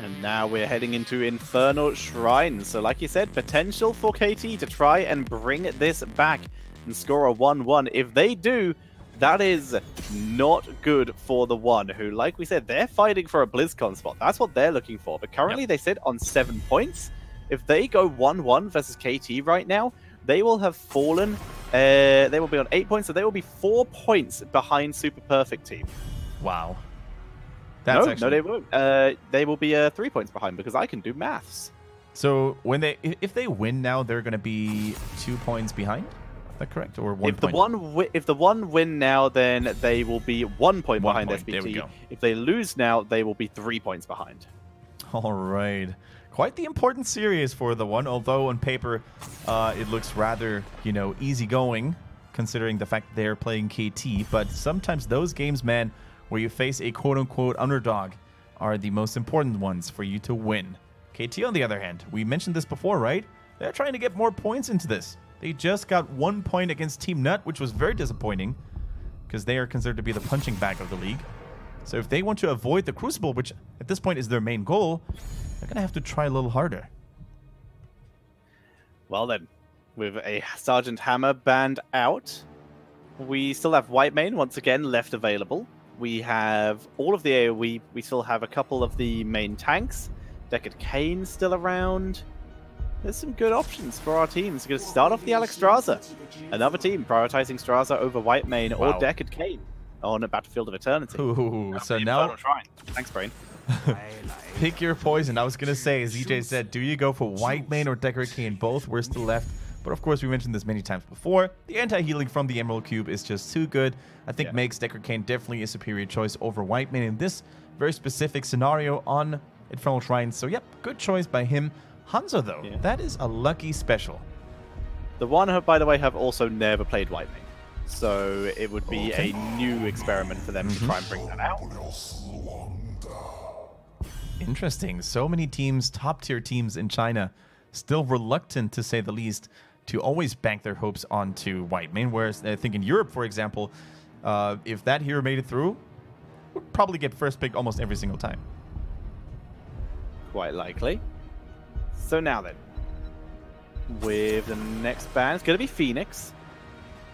And now we're heading into Infernal Shrines. So like you said, potential for KT to try and bring this back and score a 1-1. If they do, that is not good for the One, who, like we said, they're fighting for a BlizzCon spot. That's what they're looking for. But currently they sit on 7 points. If they go 1-1 versus KT right now, they will have fallen. They will be on 8 points, so they will be 4 points behind Super Perfect Team. Wow. No, they won't. They will be 3 points behind because I can do maths. So when if they win now, they're going to be 2 points behind. Is that correct? Or 1 point? If the One win now, then they will be 1 point behind SBT. There we go. If they lose now, they will be 3 points behind. All right. Quite the important series for the One, although on paper it looks rather, easygoing, considering the fact they're playing KT. But sometimes those games, man, where you face a quote-unquote underdog are the most important ones for you to win. KT, on the other hand, we mentioned this before, right? They're trying to get more points into this. They just got 1 point against Team Nut, which was very disappointing because they are considered to be the punching bag of the league. So if they want to avoid the Crucible, which at this point is their main goal, they're going to have to try a little harder. Well then, with a Sergeant Hammer banned out, we still have Whitemane once again left available. We have all of the AoE. We still have a couple of the main tanks. Deckard Cain still around. There's some good options for our teams. We're going to start off the Alex Straza. Another team prioritizing Straza over Whitemane or Deckard Cain on a Battlefield of Eternity. Ooh, so now... Thanks, Brain. Pick your poison. I was going to say, as EJ said, do you go for Whitemane or Deckard Cain? Both were still left. But of course, we mentioned this many times before. The anti-healing from the Emerald Cube is just too good. I think makes Deckard Cain definitely a superior choice over Whitemane in this very specific scenario on Infernal Shrines. So, yep, good choice by him. Hanzo, though, that is a lucky special. The One, by the way, have also never played Whitemane. So it would be a new experiment for them to try and bring that out. Interesting. So many teams, top-tier teams in China, still reluctant, to say the least, to always bank their hopes onto Whitemane, whereas I think in Europe, for example, if that hero made it through, would probably get first pick almost every single time. Quite likely. So now then, with the next ban, it's going to be Phoenix.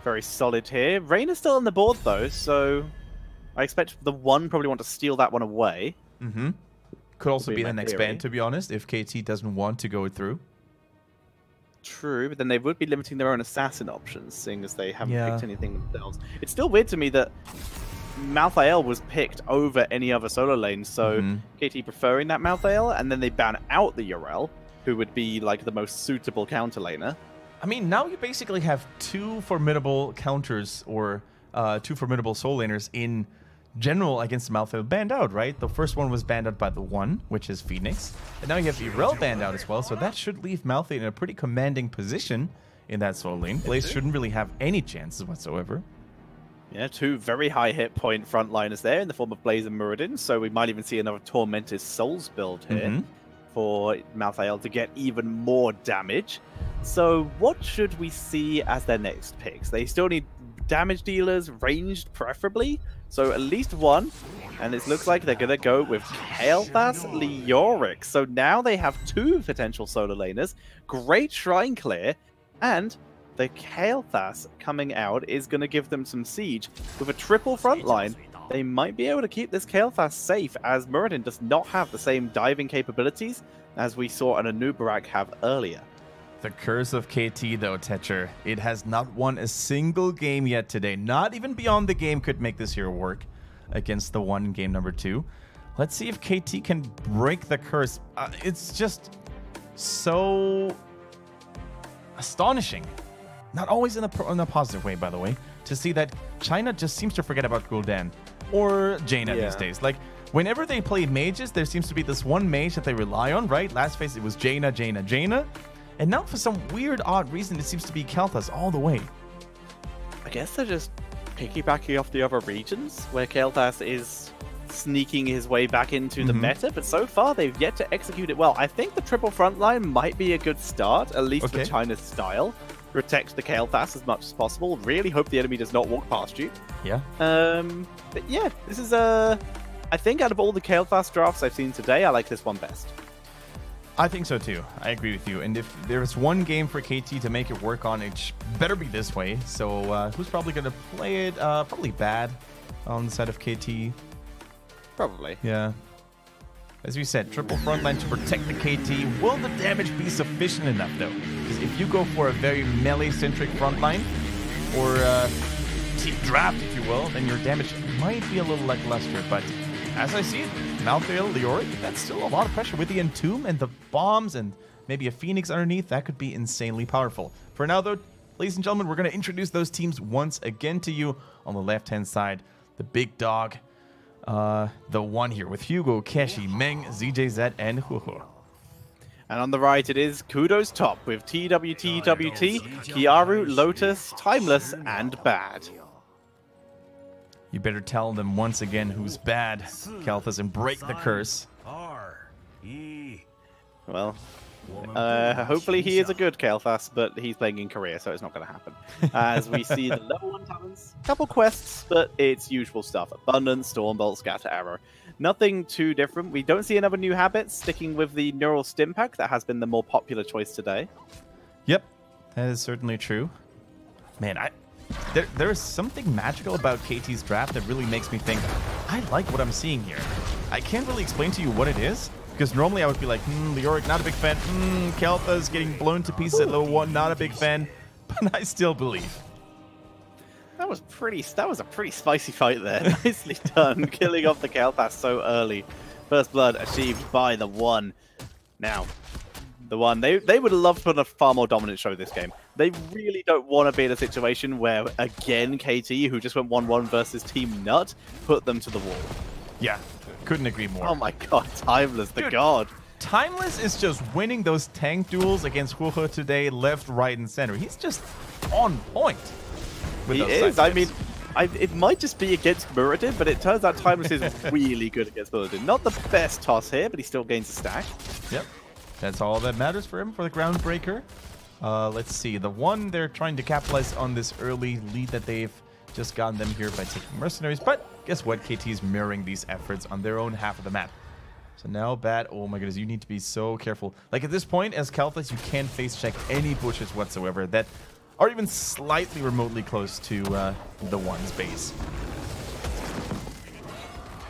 Very solid here. Rain is still on the board, though, so I expect the One probably want to steal that one away. Could also be the next ban, to be honest, if KT doesn't want to go through. True, but then they would be limiting their own assassin options, seeing as they haven't picked anything themselves. It's still weird to me that Malthael was picked over any other solo lane, so KT preferring that Malthael, and then they ban out the Yrel, who would be like the most suitable counter laner. I mean, now you basically have two formidable counters, or two formidable soul laners in general against Malthael banned out, right? The first one was banned out by the One, which is Phoenix. And now you have Yrel banned out as well, so that should leave Malthael in a pretty commanding position in that solo lane. Blaze shouldn't really have any chances whatsoever. Yeah, two very high hit point frontliners there in the form of Blaze and Muradin, so we might even see another Tormented Souls build here for Malthael to get even more damage. So what should we see as their next picks? They still need damage dealers, ranged preferably, so at least one, and it looks like they're going to go with Kael'thas Leoric. So now they have two potential solo laners, great Shrine Clear, and the Kael'thas coming out is going to give them some siege. With a triple front line, they might be able to keep this Kael'thas safe, as Muradin does not have the same diving capabilities as we saw an Anubarak have earlier. The curse of KT, though, Tetcher. It has not won a single game yet today. Not even Beyond the Game could make this hero work against the One in game number 2. Let's see if KT can break the curse. It's just so astonishing. Not always in a positive way, by the way, to see that China just seems to forget about Gul'dan or Jaina these days. Like, whenever they play mages, there seems to be this one mage that they rely on, right? Last phase, it was Jaina. And now, for some weird, odd reason, it seems to be Kael'thas all the way. I guess they're just piggybacking off the other regions, where Kael'thas is sneaking his way back into the meta, but so far they've yet to execute it well. I think the triple front line might be a good start, at least for China's style. Protect the Kael'thas as much as possible. Really hope the enemy does not walk past you. Yeah. But yeah, this is a I think out of all the Kael'thas drafts I've seen today, I like this one best. I think so too. I agree with you. And if there's one game for KT to make it work on, it better be this way. So who's probably going to play it? Probably Bad on the side of KT. Probably. Yeah. As we said, triple frontline to protect the KT. Will the damage be sufficient enough, though? Because if you go for a very melee-centric frontline, or team draft, if you will, then your damage might be a little lackluster. But as I see it, Malthael, Leoric, that's still a lot of pressure with the Entomb and the bombs and maybe a Phoenix underneath. That could be insanely powerful. For now, though, ladies and gentlemen, we're going to introduce those teams once again to you. On the left-hand side, the big dog. The one here with Hugo, Keshi, Meng, ZJZ, and Huhu. And on the right, it is Kudo's top with TWT, Kiaru, Lotus, Timeless, and Bad. You better tell them once again who's bad, Kael'thas, and break the curse. Well, hopefully he is a good Kael'thas, but he's playing in Korea, so it's not going to happen. As we see the level 1 talents, couple quests, but it's usual stuff. Abundance, Stormbolt, Scatter Arrow. Nothing too different. We don't see another new habit, sticking with the Neural Stim Pack that has been the more popular choice today. Yep, that is certainly true. Man, there is something magical about KT's draft that really makes me think, I like what I'm seeing here. I can't really explain to you what it is, because normally I would be like, Leoric, not a big fan. Kael'thas getting blown to pieces at level 1, not a big fan. But I still believe. That was a pretty spicy fight there. Nicely done, killing off the Kael'thas so early. First blood achieved by the One. Now, the One, they would love to put a far more dominant show this game. They really don't want to be in a situation where, again, KT, who just went 1-1 versus Team Nut, put them to the wall. Yeah, couldn't agree more. Oh my god, Timeless, the god. Timeless is just winning those tank duels against Huho today, left, right, and center. He's just on point. He is. I mean, it might just be against Muradin, but it turns out Timeless is really good against Muradin. Not the best toss here, but he still gains a stack. Yep. That's all that matters for him for the Groundbreaker. Let's see. The One, they're trying to capitalize on this early lead that they've just gotten them here by taking mercenaries. But guess what? KT is mirroring these efforts on their own half of the map. So now Bad, oh my goodness, you need to be so careful. Like at this point, as Kael'thas, you can't face check any bushes whatsoever that are even slightly remotely close to the One's base.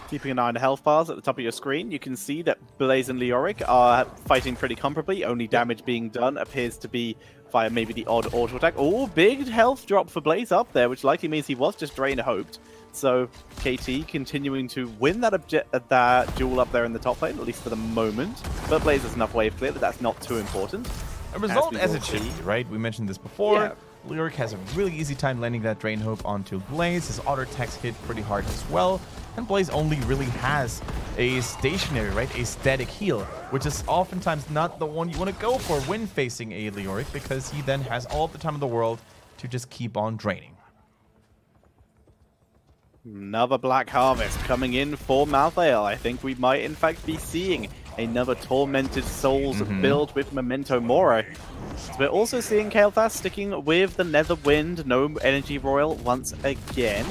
Keeping an eye on the health bars at the top of your screen, you can see that Blaze and Leoric are fighting pretty comfortably. Only damage being done appears to be via maybe the odd auto attack. Oh, big health drop for Blaze up there, which likely means he was just drain hoped. So KT continuing to win that duel up there in the top lane, at least for the moment. But Blaze has enough wave clear that that's not too important. A result as it should be, right? We mentioned this before. Yeah. Leoric has a really easy time landing that Drain Hope onto Blaze. His auto attacks hit pretty hard as well. And Blaze only really has a stationary, right? A static heal, which is oftentimes not the one you want to go for when facing a Leoric, because he then has all the time in the world to just keep on draining. Another Black Harvest coming in for Malthael. I think we might in fact be seeing another Tormented Souls build with Memento Mori. So we're also seeing Kael'thas sticking with the Netherwind, no Energy Royal once again.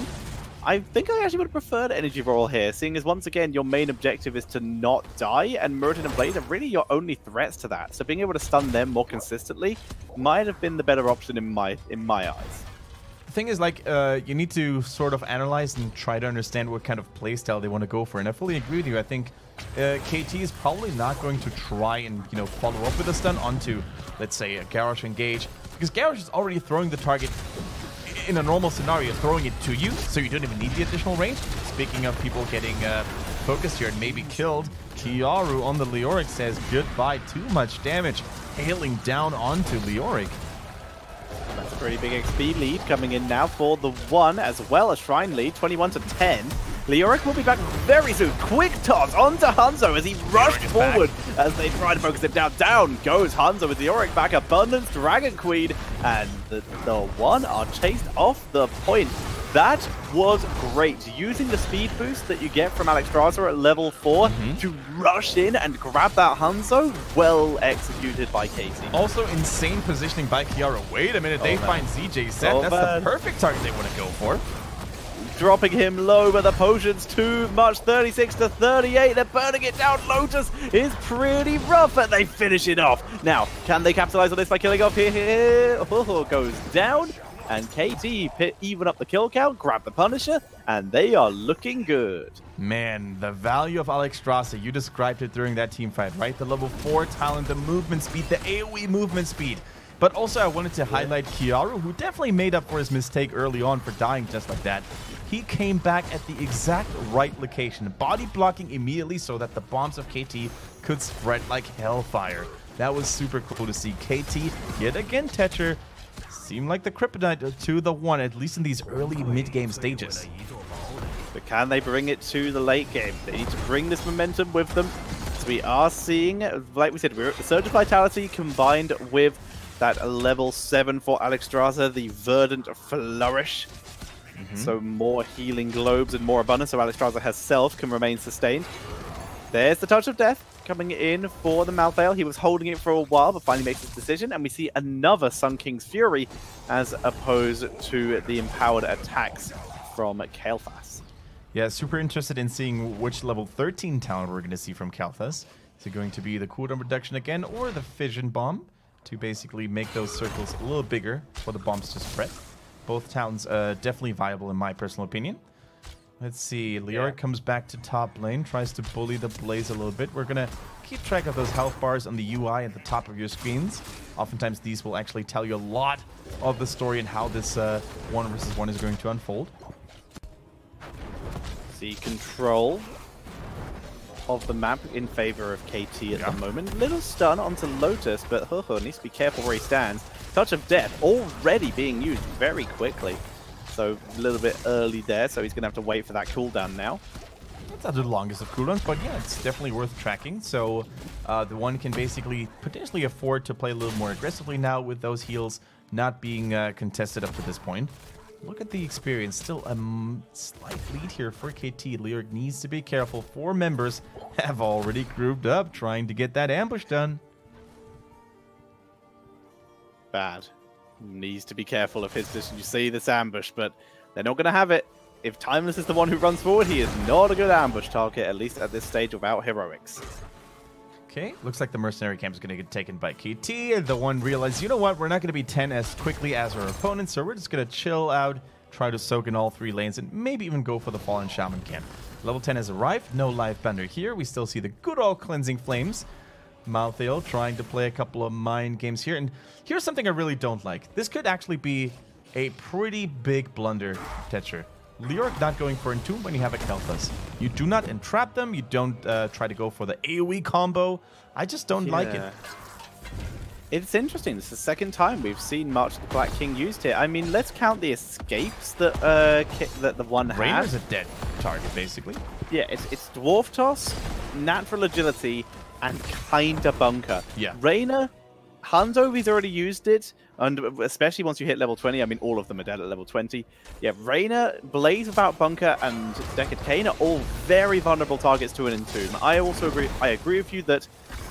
I think I actually would have preferred Energy Royal here, seeing as once again your main objective is to not die, and Muradin and Blaze are really your only threats to that. So being able to stun them more consistently might have been the better option in my eyes. The thing is, like, you need to sort of analyze and try to understand what kind of playstyle they want to go for. And I fully agree with you. I think KT is probably not going to try and, you know, follow up with a stun onto, let's say, a Garrosh engage. Because Garrosh is already throwing the target in a normal scenario, throwing it to you, so you don't even need the additional range. Speaking of people getting focused here and maybe killed, Kiaru on the Leoric says goodbye. Too much damage hailing down onto Leoric. That's a pretty big XP lead coming in now for the One, as well as Shrine lead, 21-10. Leoric will be back very soon. Quick toss onto Hanzo as he rushed forward as they try to focus him down. Down goes Hanzo with Leoric back. Abundance, Dragon Queen, and the One are chased off the point. That was great. Using the speed boost that you get from Alexstrasza at level 4 to rush in and grab that Hanzo, well executed by KT. Also, insane positioning by Kiara. Wait a minute, they find ZJ set. That's the perfect target they want to go for. dropping him low, but the potion's too much. 36 to 38. They're burning it down. Lotus is pretty rough, and they finish it off. Now, can they capitalize on this by killing off here? Oh, goes down. And KT even up the kill count, grab the Punisher, and they are looking good. Man, the value of Alexstrasza, you described it during that team fight, right? The level 4 talent, the movement speed, the AoE movement speed. But also I wanted to highlight Kiaru, who definitely made up for his mistake early on for dying just like that. He came back at the exact right location, body blocking immediately so that the bombs of KT could spread like hellfire. That was super cool to see. KT, yet again, Tetcher, seem like the kryptonite to the one, at least in these early mid-game stages. But can they bring it to the late game? They need to bring this momentum with them. So we are seeing, like we said, we're at the Surge of Vitality combined with that level 7 for Alexstrasza, the Verdant Flourish. So more healing globes and more abundance, so Alexstrasza herself can remain sustained. There's the Touch of Death coming in for the Malthael. He was holding it for a while, but finally makes his decision, and we see another Sun King's Fury as opposed to the empowered attacks from Kael'thas. Yeah, super interested in seeing which level 13 talent we're going to see from Kael'thas. Is it going to be the cooldown reduction again, or the Fission Bomb to basically make those circles a little bigger for the bombs to spread? Both talents definitely viable in my personal opinion. Let's see, Leoric comes back to top lane, tries to bully the Blaze a little bit. We're going to keep track of those health bars on the UI at the top of your screens. Oftentimes these will actually tell you a lot of the story and how this 1 versus 1 is going to unfold. See control of the map in favor of KT at the moment. Little stun onto Lotus, but needs to be careful where he stands. Touch of Death already being used very quickly. So a little bit early there, so he's going to have to wait for that cooldown now. It's not the longest of cooldowns, but yeah, it's definitely worth tracking. So the one can basically potentially afford to play a little more aggressively now with those heals not being contested up to this point. Look at the experience. Still a slight lead here for KT. Lyric needs to be careful. 4 members have already grouped up trying to get that ambush done. Bad. Needs to be careful of his position. You see this ambush, but they're not going to have it. If Timeless is the one who runs forward, he is not a good ambush target, at least at this stage without heroics. Okay, looks like the mercenary camp is going to get taken by KT, and the one realized, you know what, we're not going to be 10 as quickly as our opponents, so we're just going to chill out, try to soak in all 3 lanes, and maybe even go for the Fallen Shaman camp. Level 10 has arrived, no life bender here. We still see the good old Cleansing Flames. Malthael trying to play a couple of mind games here, and here's something I really don't like. This could actually be a pretty big blunder, Tetcher. Leoric not going for Entomb when you have a Kael'thas. You do not entrap them, you don't try to go for the AoE combo. I just don't like it. It's interesting. This is the second time we've seen March of the Black King used here. I mean, let's count the escapes that that the one has. Rainer's a dead target, basically. Yeah, it's Dwarf Toss, Natural Agility, and kinda Bunker. Yeah. Rainer, Hanzovi's already used it, and especially once you hit level 20, I mean, all of them are dead at level 20. Yeah, Rainer, Blaze without Bunker, and Deckard Cain are all very vulnerable targets to an Entomb. I also agree. I agree with you that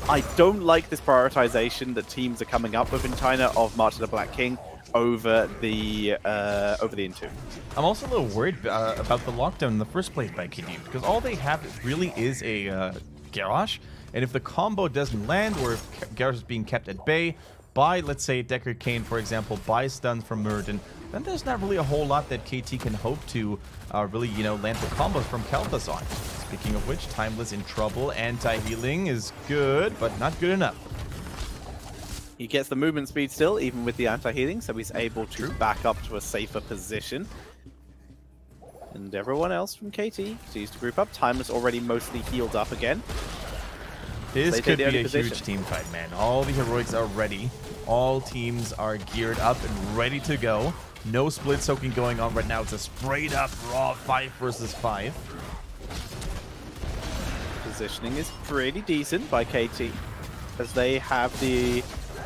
I don't like this prioritization that teams are coming up with in China of March of the Black King over the Entomb. I'm also a little worried about the lockdown in the first place by KT, because all they have really is a Garrosh. And if the combo doesn't land, or if Garrosh is being kept at bay by, let's say, Deckard Cain, for example, by stun from Muradin, then there's not really a whole lot that KT can hope to really, land the combos from Kael'thas on. Speaking of which, Timeless in trouble. Anti-healing is good, but not good enough. He gets the movement speed still, even with the anti-healing, so he's able to back up to a safer position. And everyone else from KT continues to group up. Timeless already mostly healed up again. This could be a huge team fight, man. All the heroics are ready. All teams are geared up and ready to go. No split soaking going on right now. It's a straight up raw 5 versus 5. Positioning is pretty decent by KT, as they have the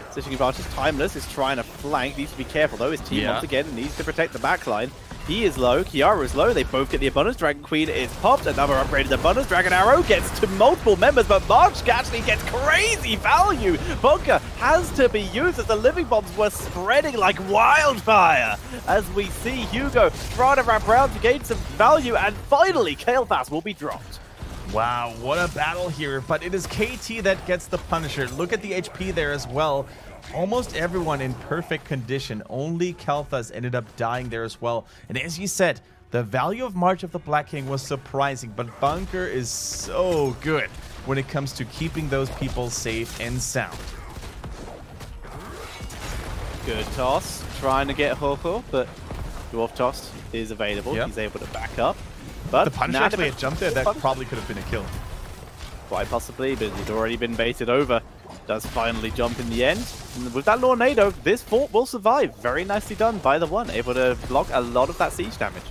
positioning advantage. Timeless is trying to flank. Needs to be careful though. His team once again needs to protect the backline. He is low, Kiara is low, they both get the abundance, Dragon Queen is popped, another upgraded abundance, Dragon Arrow gets to multiple members, but March actually gets crazy value! Bunker has to be used as the living bombs were spreading like wildfire! As we see Hugo trying to wrap around to gain some value, and finally Kael'thas will be dropped. Wow, what a battle here, but it is KT that gets the Punisher. Look at the HP there as well. Almost everyone in perfect condition. Only Kael'thas ended up dying there as well. And as you said, the value of March of the Black King was surprising, but Bunker is so good when it comes to keeping those people safe and sound. Good toss, trying to get Ho-Ho, but Dwarf Toss is available. Yep. He's able to back up. But the Punisher actually had jumped there, that probably could have been a kill. Quite possibly, but he'd already been baited over. Does finally jump in the end. And with that Lornado, this fort will survive. Very nicely done by TheOne, able to block a lot of that siege damage.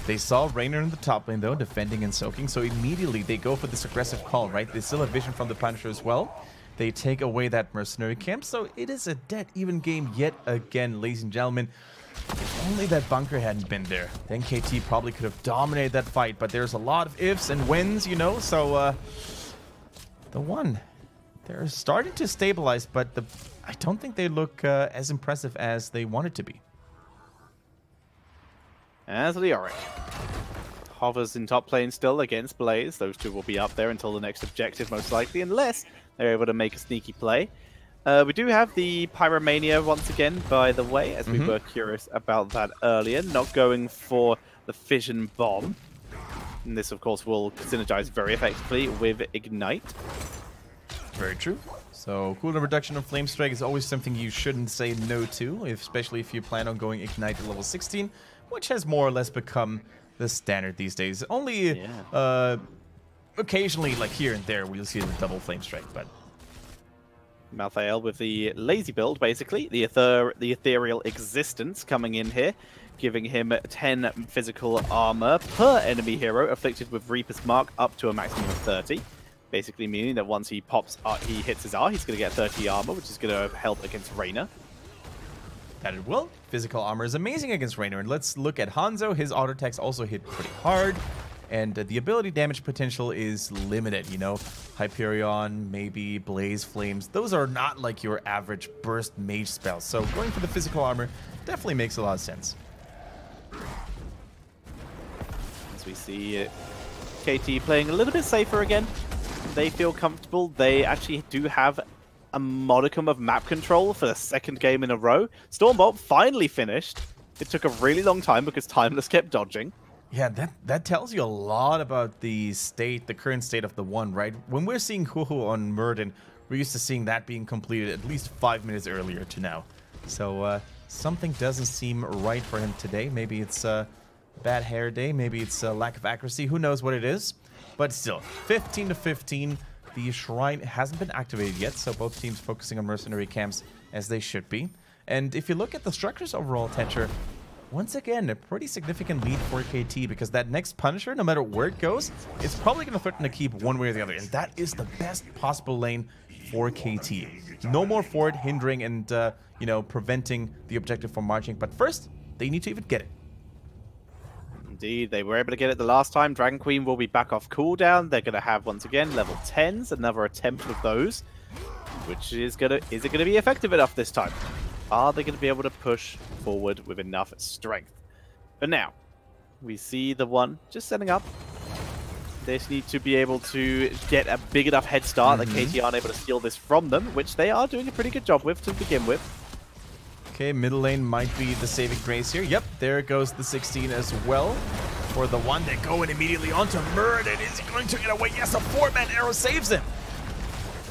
They saw Reynor in the top lane though, defending and soaking, so immediately they go for this aggressive call, right? They still have vision from the Punisher as well. They take away that mercenary camp, so it is a dead even game yet again, ladies and gentlemen. If only that Bunker hadn't been there, then KT probably could have dominated that fight, but there's a lot of ifs and whens, you know, so TheOne, they're starting to stabilize, but I don't think they look as impressive as they wanted to be. As Leoric hovers in top lane still against Blaze. Those two will be up there until the next objective, most likely, unless they're able to make a sneaky play. We do have the Pyromania once again, by the way, as we were curious about that earlier. Not going for the Fission Bomb. And this, of course, will synergize very effectively with Ignite. Very true. So cooldown reduction of Flame Strike is always something you shouldn't say no to, especially if you plan on going Ignite at level 16, which has more or less become the standard these days. Only occasionally, like here and there, we'll see the double Flame Strike, but... Malthael with the lazy build, basically. The Ethereal Existence coming in here, giving him 10 physical armor per enemy hero, afflicted with Reaper's Mark up to a maximum of 30. Basically meaning that once he pops, he hits his R, he's going to get 30 armor, which is going to help against Reynor. That it will. Physical armor is amazing against Reynor. And let's look at Hanzo. His auto attacks also hit pretty hard. And the ability damage potential is limited, you know. Hyperion, maybe Blaze Flames. Those are not like your average burst mage spells. So going for the physical armor definitely makes a lot of sense. As we see KT playing a little bit safer again. They feel comfortable. They actually do have a modicum of map control for the second game in a row. Stormbolt finally finished. It took a really long time because Timeless kept dodging. Yeah, that tells you a lot about the current state of TheOne, right? When we're seeing Huhu on Muradin, we're used to seeing that being completed at least 5 minutes earlier to now. So something doesn't seem right for him today. Maybe it's a bad hair day. Maybe it's a lack of accuracy. Who knows what it is? But still, 15 to 15. The Shrine hasn't been activated yet, so both teams focusing on mercenary camps as they should be. And if you look at the structures overall, Tetcher, once again, a pretty significant lead for KT, because that next Punisher, no matter where it goes, it's probably going to threaten to keep one way or the other. And that is the best possible lane for KT. No more Ford hindering and, you know, preventing the objective from marching. But first, they need to even get it. Indeed, they were able to get it the last time. Dragon Queen will be back off cooldown. They're going to have, once again, level 10s. Another attempt of those, which is it going to be effective enough this time? Are they going to be able to push forward with enough strength? But now, we see TheOne just setting up. They just need to be able to get a big enough head start that KT aren't able to steal this from them, which they are doing a pretty good job with to begin with. Okay, middle lane might be the saving grace here. Yep, there goes the 16 as well. For TheOne, they go in immediately onto Muradin. Is he going to get away? Yes, a 4-man arrow saves him.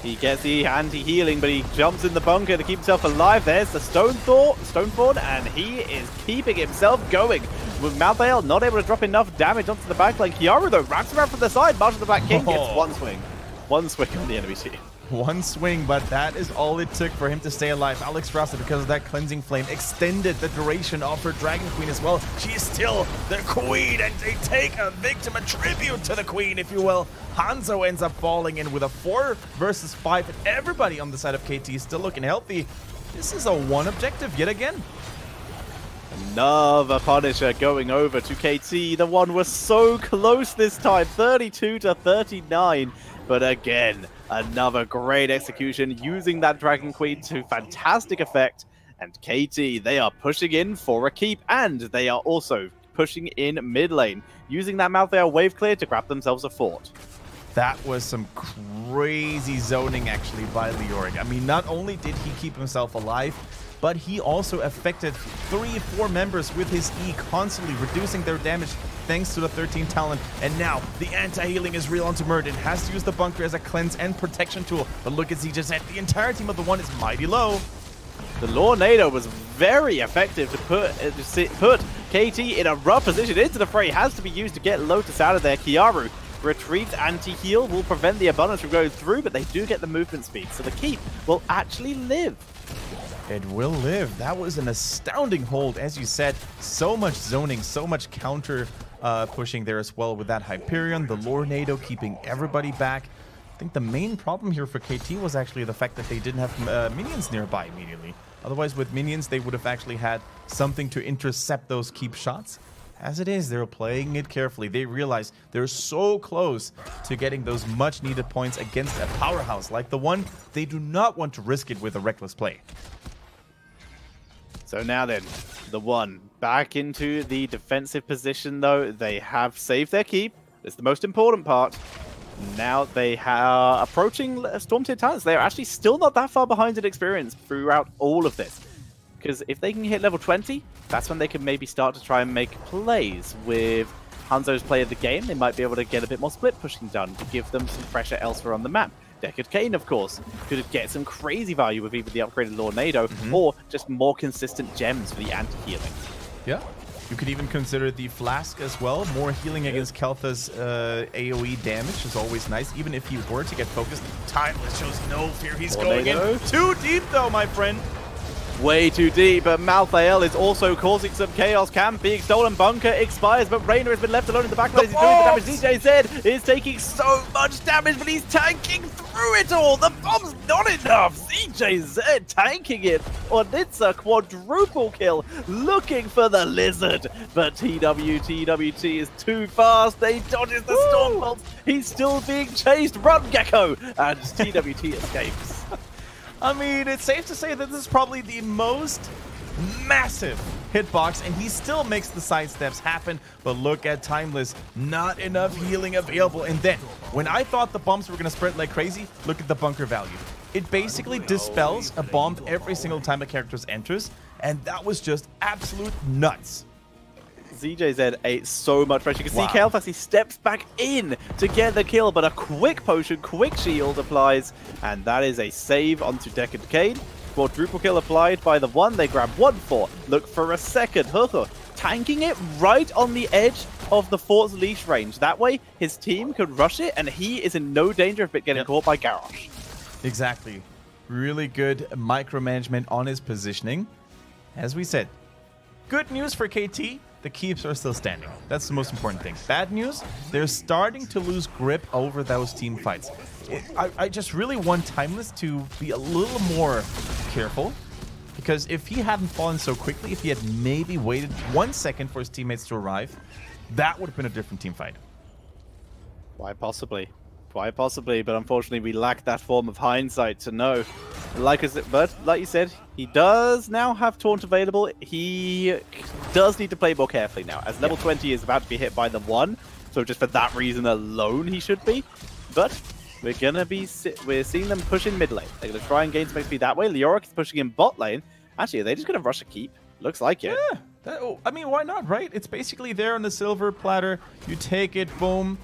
He gets the anti-healing, but he jumps in the bunker to keep himself alive. There's the Stonethorn, and he is keeping himself going. With Malthael not able to drop enough damage onto the backline. Kiara, though, wraps around from the side. March of the Black King gets one swing. One swing on the enemy team. One swing, but that is all it took for him to stay alive. Alex Rasta, because of that Cleansing Flame, extended the duration of her Dragon Queen as well. She's still the queen, and they take a victim, a tribute to the queen, if you will. Hanzo ends up falling in with a 4 versus 5, and everybody on the side of KT is still looking healthy. This is a one objective yet again. Another Punisher going over to KT. The one was so close this time, 32 to 39. But again, another great execution using that Dragon Queen to fantastic effect. And KT, they are pushing in for a keep, and they are also pushing in mid lane, using that Malthael wave clear to grab themselves a fort. That was some crazy zoning actually by Leoric. I mean, not only did he keep himself alive, but he also affected 3-4 members with his E, constantly reducing their damage thanks to the 13 talent. And now the anti-healing is real onto Muradin. Has to use the bunker as a cleanse and protection tool. But look at ZJZ, the entire team of the one is mighty low. The Lornado was very effective to put KT in a rough position into the fray. Has to be used to get Lotus out of there. Kiaru retreats, anti-heal will prevent the abundance from going through, but they do get the movement speed, so the keep will actually live. It will live. That was an astounding hold. As you said, so much zoning, so much counter pushing there as well with that Hyperion. The Lornado keeping everybody back. I think the main problem here for KT was actually the fact that they didn't have minions nearby immediately. Otherwise, with minions, they would have actually had something to intercept those keep shots. As it is, they're playing it carefully. They realize they're so close to getting those much-needed points against a powerhouse like the one. They do not want to risk it with a reckless play. So now then, the one back into the defensive position, though. They have saved their keep. It's the most important part. Now they are approaching Storm-tier talents. They are actually still not that far behind in experience throughout all of this. Because if they can hit level 20, that's when they can maybe start to try and make plays with Hanzo's play of the game. They might be able to get a bit more split pushing done to give them some pressure elsewhere on the map. Deckard Cain, of course, could get some crazy value with either the upgraded Lornado or just more consistent gems for the anti-healing. Yeah. You could even consider the Flask as well. More healing against Kel'Thuz's AoE damage is always nice. Even if he were to get focused, Timeless shows no fear. He's going in too deep, though, my friend. Way too deep, but Malthael is also causing some chaos. Camp being stolen, bunker expires, but Reina has been left alone in the backline. He's doing the damage. ZJZ is taking so much damage, but he's tanking through it all. The bomb's not enough. ZJZ tanking it. Well, it's a quadruple kill, looking for the lizard, but TWT is too fast. They dodges the storm bolts. He's still being chased. Run, Gecko, and TWT escapes. I mean, it's safe to say that this is probably the most massive hitbox, and he still makes the sidesteps happen. But look at Timeless, not enough healing available. And then, when I thought the bombs were going to spread like crazy, look at the bunker value. It basically dispels a bomb every single time a character enters, and that was just absolute nuts. ZJZ ate so much pressure. You can see Kel'Thuz, he steps back in to get the kill, but a quick potion, quick shield applies, and that is a save onto Deckard Cain. Quadruple kill applied by the one. They grab 1-4. Look for a second. Tanking it right on the edge of the fort's leash range. That way, his team could rush it, and he is in no danger of it getting caught by Garrosh. Exactly. Really good micromanagement on his positioning. As we said, good news for KT. The keeps are still standing. That's the most important thing. Bad news, they're starting to lose grip over those team fights. I just really want Timeless to be a little more careful, because if he hadn't fallen so quickly, if he had maybe waited 1 second for his teammates to arrive, that would have been a different team fight. Why possibly? Quite possibly, but unfortunately we lack that form of hindsight to know. But like you said, he does now have Taunt available. He does need to play more carefully now, as level 20 is about to be hit by the one. So just for that reason alone, he should be. But we're seeing them push in mid lane. They're gonna try and gain some XP that way. Leoric is pushing in bot lane. Actually, are they just gonna rush a keep? Looks like it. Yeah. I mean, why not, right? It's basically there on the silver platter. You take it, boom.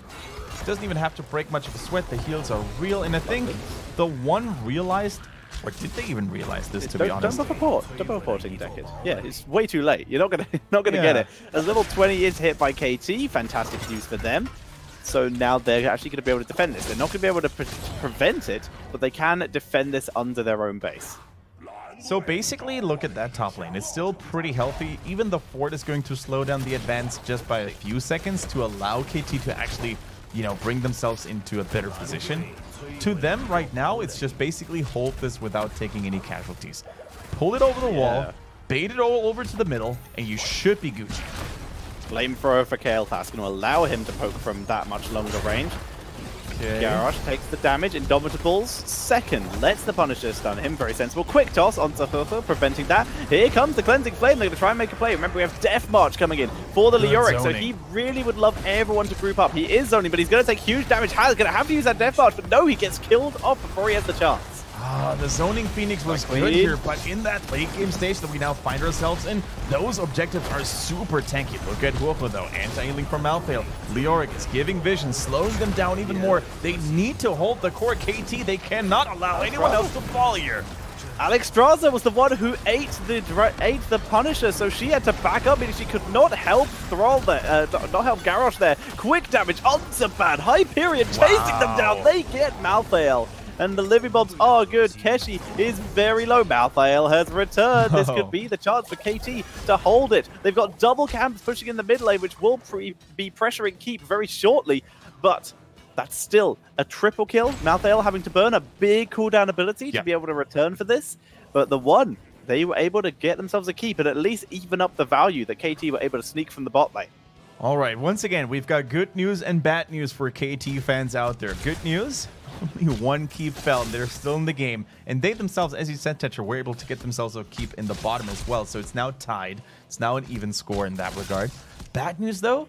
Doesn't even have to break much of a sweat. The heals are real, and I think the one realized, or did they even realize this? To be honest, don't reporting Deckard. Yeah, it's way too late. You're not gonna get it. As level 20 is hit by KT, fantastic news for them. So now they're actually going to be able to defend this. They're not going to be able to prevent it, but they can defend this under their own base. So basically, look at that top lane. It's still pretty healthy. Even the fort is going to slow down the advance just by a few seconds to allow KT to actually, you know, bring themselves into a better position. To them right now, it's just basically hold this without taking any casualties. Pull it over the wall, bait it all over to the middle, and you should be Gucci. Flamethrower for Kael'thas going to allow him to poke from that much longer range. Okay. Garrosh takes the damage. Indomitable's second lets the Punisher stun him. Very sensible. Quick toss onto Hufu, preventing that. Here comes the Cleansing Flame. They're going to try and make a play. Remember, we have Death March coming in for the Leoric, so he really would love everyone to group up. He is zoning, but he's going to take huge damage. He's going to have to use that Death March, but no, he gets killed off before he has the chance. The zoning Phoenix was good here, but in that late game stage that we now find ourselves in, those objectives are super tanky. Look at Huopa though, anti-healing from Malthael. Leoric is giving vision, slowing them down even more. They need to hold the core KT. They cannot allow anyone else to fall here. Alexstrasza was the one who ate the Punisher, so she had to back up, meaning she could not help Thrall there, not help Garrosh there. Quick damage onto Bad. Hyperion chasing them down. They get Malthael. And the Living Bombs are good. Keshi is very low. Malthael has returned. This could be the chance for KT to hold it. They've got double camps pushing in the mid lane, which will be pressuring Keep very shortly. But that's still a triple kill. Malthael having to burn a big cooldown ability to be able to return for this. But the one, they were able to get themselves a keep and at least even up the value that KT were able to sneak from the bot lane. All right, once again, we've got good news and bad news for KT fans out there. Good news, only one keep fell, and they're still in the game. And they themselves, as you said, Tetra, were able to get themselves a keep in the bottom as well. So it's now tied. It's now an even score in that regard. Bad news, though,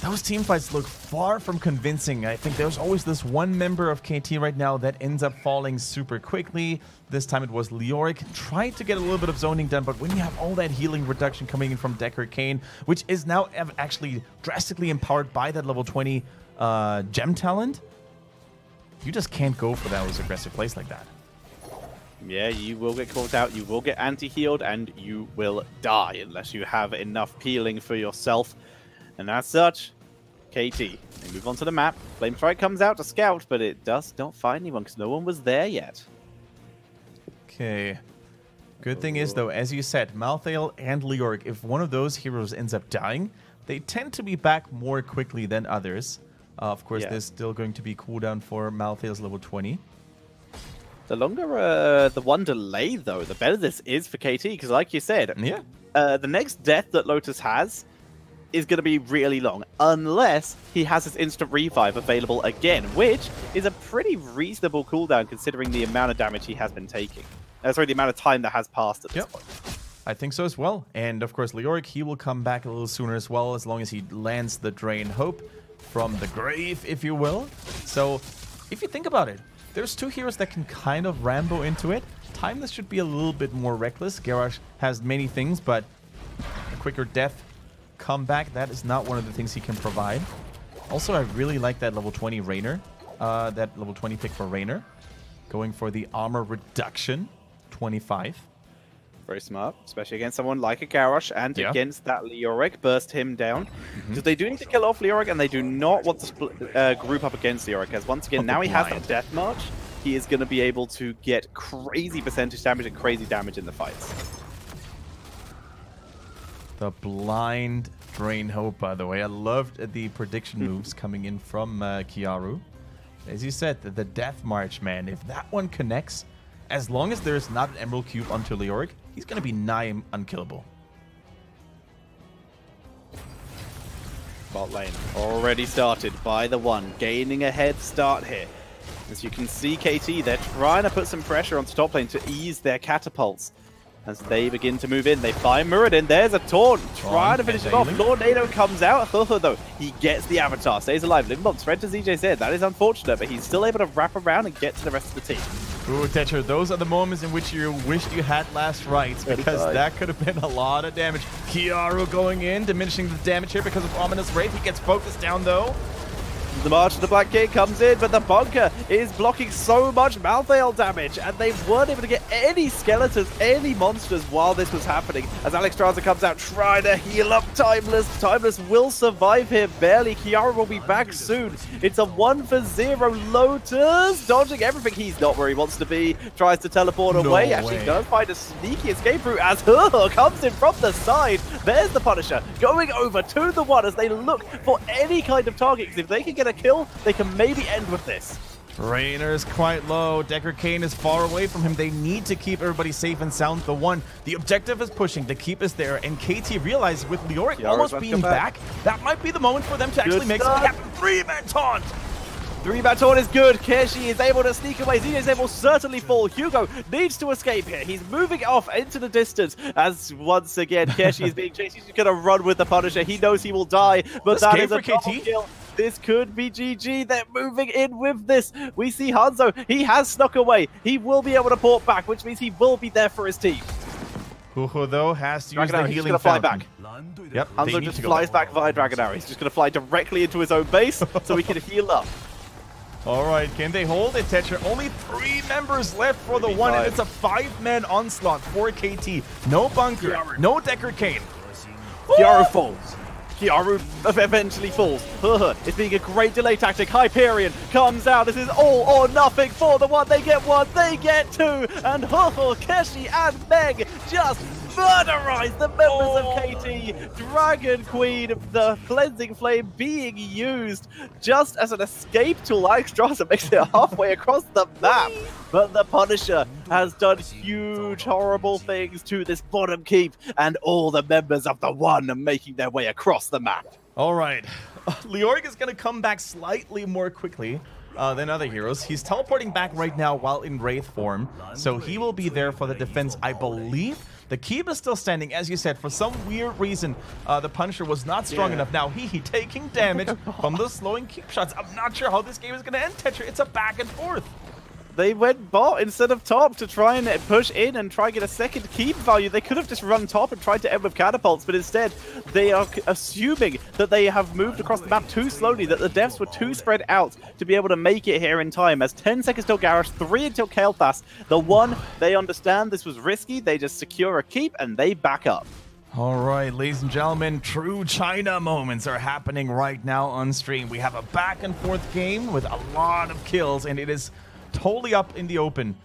those team fights look far from convincing. I think there's always this one member of KT right now that ends up falling super quickly. This time it was Leoric. Tried to get a little bit of zoning done, but when you have all that healing reduction coming in from Decker Kane, which is now actually drastically empowered by that level 20 gem talent, you just can't go for those aggressive plays like that. Yeah, you will get caught out, you will get anti-healed, and you will die unless you have enough peeling for yourself. And as such, KT, they move on to the map. Flame Strike comes out to scout, but it does not find anyone because no one was there yet. Okay. Good thing is, though, as you said, Malthael and Leoric, if one of those heroes ends up dying, they tend to be back more quickly than others. Of course, there's still going to be cooldown for Malthael's level 20. The longer the one delay, though, the better this is for KT, because like you said, the next death that Lotus has is going to be really long, unless he has his instant revive available again, which is a pretty reasonable cooldown considering the amount of damage he has been taking. Sorry, the amount of time that has passed at this point. I think so as well. And of course, Leoric, he will come back a little sooner as well, as long as he lands the Drain Hope from the grave, if you will. So, if you think about it, there's two heroes that can kind of Rambo into it. Timeless should be a little bit more reckless. Garrosh has many things, but a quicker death comeback, that is not one of the things he can provide. Also, I really like that level 20 Raynor, that level 20 pick for Raynor. Going for the armor reduction, 25. Very smart, especially against someone like a Garrosh and against that Leoric. Burst him down. Because they do need to kill off Leoric, and they do not want to group up against Leoric, as once again, now he has that Death March, he is going to be able to get crazy percentage damage and crazy damage in the fights. The blind Drain Hope, by the way. I loved the prediction moves coming in from Kiaru. As you said, the Death March, man. If that one connects, as long as there's not an Emerald Cube onto Leoric, he's going to be nigh unkillable. Bot lane already started by the one, gaining a head start here. As you can see, KT, they're trying to put some pressure onto top lane to ease their catapults. As they begin to move in, they find Muradin. There's a taunt, trying to finish it off. Tornado comes out. Though he gets the avatar, stays alive. Limbomb spread to ZJ said. That is unfortunate, but he's still able to wrap around and get to the rest of the team. Ooh, Tetra, those are the moments in which you wished you had last rites, because that could have been a lot of damage. Kiaru going in, diminishing the damage here because of Ominous Wraith. He gets focused down, though. The March of the Black King comes in, but the bunker is blocking so much Malthael damage, and they weren't able to get any skeletons, any monsters while this was happening. As Alexstrasza comes out trying to heal up Timeless. Timeless will survive here, barely. Kiara will be back soon. It's a 1-for-0 Lotus, dodging everything. He's not where he wants to be, tries to teleport away. Actually does find a sneaky escape route as comes in from the side. There's the Punisher going over to the one as they look for any kind of target, because if they can get a kill, they can maybe end with this. Rainer's quite low. Decker Kane is far away from him. They need to keep everybody safe and sound. The objective is pushing. The keep is there. And KT realizes with Leoric almost being back, that might be the moment for them to actually make something happen. 3-man taunt! 3-man taunt is good. Keshi is able to sneak away. Xeno's will certainly fall. Hugo needs to escape here. He's moving off into the distance as once again Keshi is being chased. He's just going to run with the Punisher. He knows he will die, but that is a double kill. This could be GG. They're moving in with this. We see Hanzo. He has snuck away. He will be able to port back, which means he will be there for his team. Hugo, though, has to use the healing fly back. Yep, Hanzo just flies back via Dragon Arrow. He's just going to fly directly into his own base so he can heal up. All right, can they hold it, Tetra? Only 3 members left for the one, and it's a 5-man onslaught for KT. No bunker, no Decker Kane. Kiaru falls. Kiaru eventually falls. It's being a great delay tactic. Hyperion comes out. This is all or nothing for the one. They get 1, they get 2. And Keshi and Meg just murderize the members of KT. Dragon Queen, the Cleansing Flame being used just as an escape tool. Alexstrasza makes it halfway across the map. But the Punisher has done huge, horrible things to this bottom keep, and all the members of the one are making their way across the map. All right. Leoric is going to come back slightly more quickly than other heroes. He's teleporting back right now while in Wraith form, so he will be there for the defense, I believe. The keep is still standing, as you said. For some weird reason, the Punisher was not strong enough. Now, he taking damage from the slowing keep shots. I'm not sure how this game is going to end, Tetra. It's a back and forth. They went bot instead of top to try and push in and try and get a second keep value. They could have just run top and tried to end with catapults, but instead they are assuming that they have moved across the map too slowly, that the devs were too spread out to be able to make it here in time. As 10 seconds till Garrosh, 3 until Kael'thas. The one, they understand this was risky. They just secure a keep and they back up. All right, ladies and gentlemen, true China moments are happening right now on stream. We have a back and forth game with a lot of kills, and it is totally up in the open.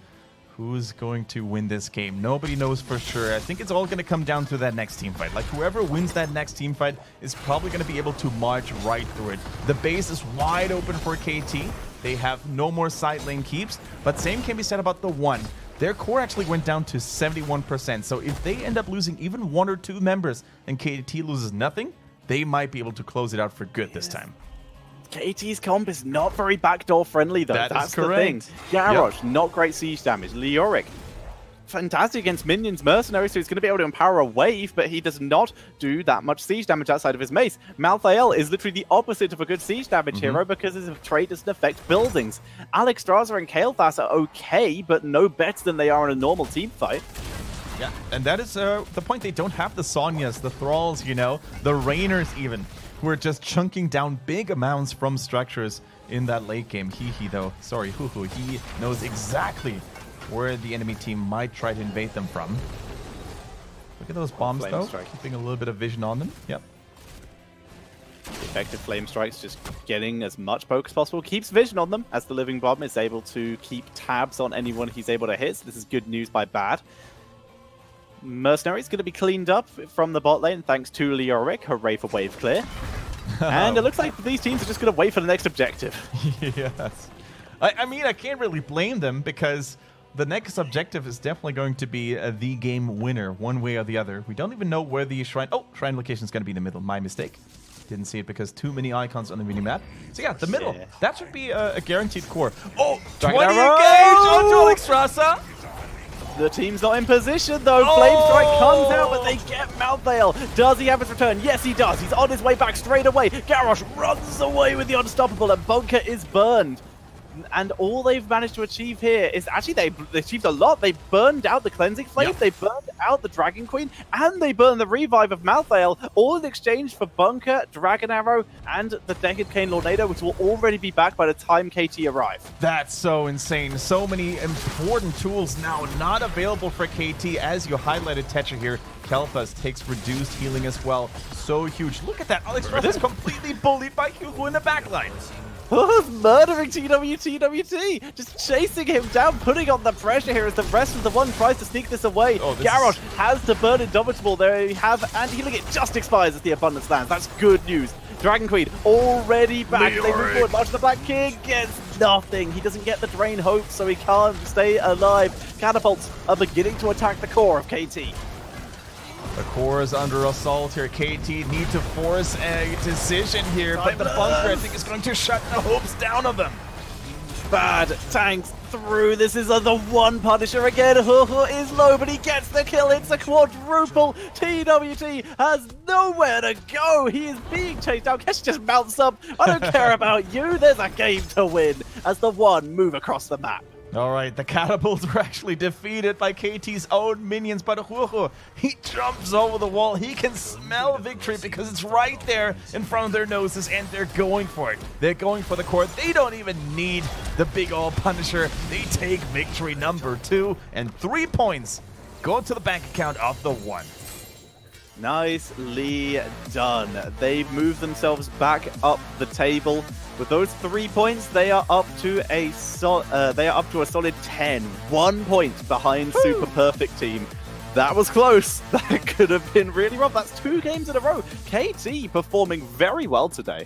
Who's going to win this game? Nobody knows for sure. I think it's all going to come down to that next team fight. Like, whoever wins that next team fight is probably going to be able to march right through it. The base is wide open for KT. They have no more side lane keeps, but same can be said about the one. Their core actually went down to 71%. So if they end up losing even 1 or 2 members and KT loses nothing, they might be able to close it out for good this time. KT's comp is not very backdoor friendly though. That's the thing. Garrosh, not great siege damage. Leoric, fantastic against minions. Mercenary, so he's going to be able to empower a wave, but he does not do that much siege damage outside of his mace. Malthael is literally the opposite of a good siege damage hero because his trait doesn't affect buildings. Alexstrasza and Kael'thas are okay, but no better than they are in a normal team fight. Yeah, and that is the point. They don't have the Sonyas, the Thralls, you know, the Rainers even, who are just chunking down big amounts from structures in that late game. Though, sorry, he knows exactly where the enemy team might try to invade them from. Look at those bombs, though, keeping a little bit of vision on them. Yep. Effective flame strikes, just getting as much poke as possible. Keeps vision on them, as the living bomb is able to keep tabs on anyone he's able to hit. So this is good news by bad. Mercenary is going to be cleaned up from the bot lane thanks to Leoric. Hooray for wave clear. And it looks like these teams are just going to wait for the next objective. Yes. I mean, I can't really blame them because the next objective is definitely going to be the game winner, one way or the other. We don't even know where the shrine... Oh, shrine location is going to be in the middle. My mistake. Didn't see it because too many icons on the minimap. So yeah, the middle. That should be a guaranteed core. Oh, 20 engage onto Alexstrasza. The team's not in position though. Flame Strike comes out, but they get Malthael. Does he have his return? Yes, he does. He's on his way back straight away. Garrosh runs away with the Unstoppable, and Bunker is burned. And all they've managed to achieve here is actually they achieved a lot. They burned out the Cleansing Flame, they burned out the Dragon Queen, and they burned the revive of Malthael, all in exchange for Bunker, Dragon Arrow, and the Decade Kane Lornado, which will already be back by the time KT arrive. That's so insane. So many important tools now not available for KT, as you highlighted, Tetra here. Kael'thas takes reduced healing as well. So huge. Look at that. Alexstrasza is completely bullied by Hugo in the backline. Murdering TWT, just chasing him down, putting on the pressure here as the rest of the one tries to sneak this away. Garrosh has to burn Indomitable. There you have anti-healing. It just expires as the Abundance lands. That's good news. Dragon Queen already back. They move forward. March of the Black King gets nothing. He doesn't get the Drain Hope, so he can't stay alive. Catapults are beginning to attack the core of KT. The core is under assault here. KT need to force a decision here, but the bunker, I think, is going to shut the hopes down of them. Bad tanks through. This is the one Punisher again. Is low, but he gets the kill. It's a quadruple. TWT has nowhere to go. He is being chased down. Kesh just mounts up. I don't care about you. There's a game to win as the one move across the map. All right, the catapults were actually defeated by KT's own minions, but he jumps over the wall. He can smell victory because it's right there in front of their noses, and they're going for it. They're going for the core. They don't even need the big ol' Punisher. They take victory number 2, and 3 points go to the bank account of the one. Nicely done. They've moved themselves back up the table. With those 3 points, they are up to a solid 10. 1 point behind Super Perfect Team. That was close. That could have been really rough. That's 2 games in a row. KT performing very well today.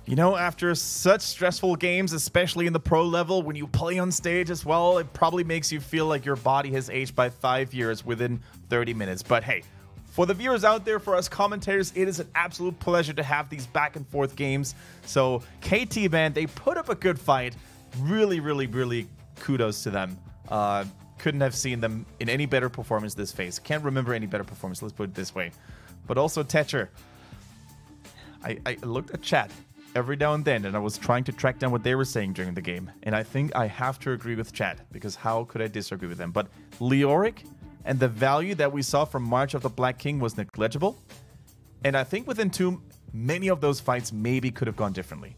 You know, after such stressful games, especially in the pro level, when you play on stage as well, it probably makes you feel like your body has aged by 5 years within 30 minutes. But hey, for the viewers out there, for us commentators, it is an absolute pleasure to have these back and forth games. So KT, man, they put up a good fight. Really, really, really kudos to them. Couldn't have seen them in any better performance this phase. Can't remember any better performance, let's put it this way. But also Tetcher. I looked at chat every now and then, and I was trying to track down what they were saying during the game. And I think I have to agree with chat, because how could I disagree with them? But Leoric and the value that we saw from March of the Black King was negligible. And I think within 2, many of those fights maybe could have gone differently.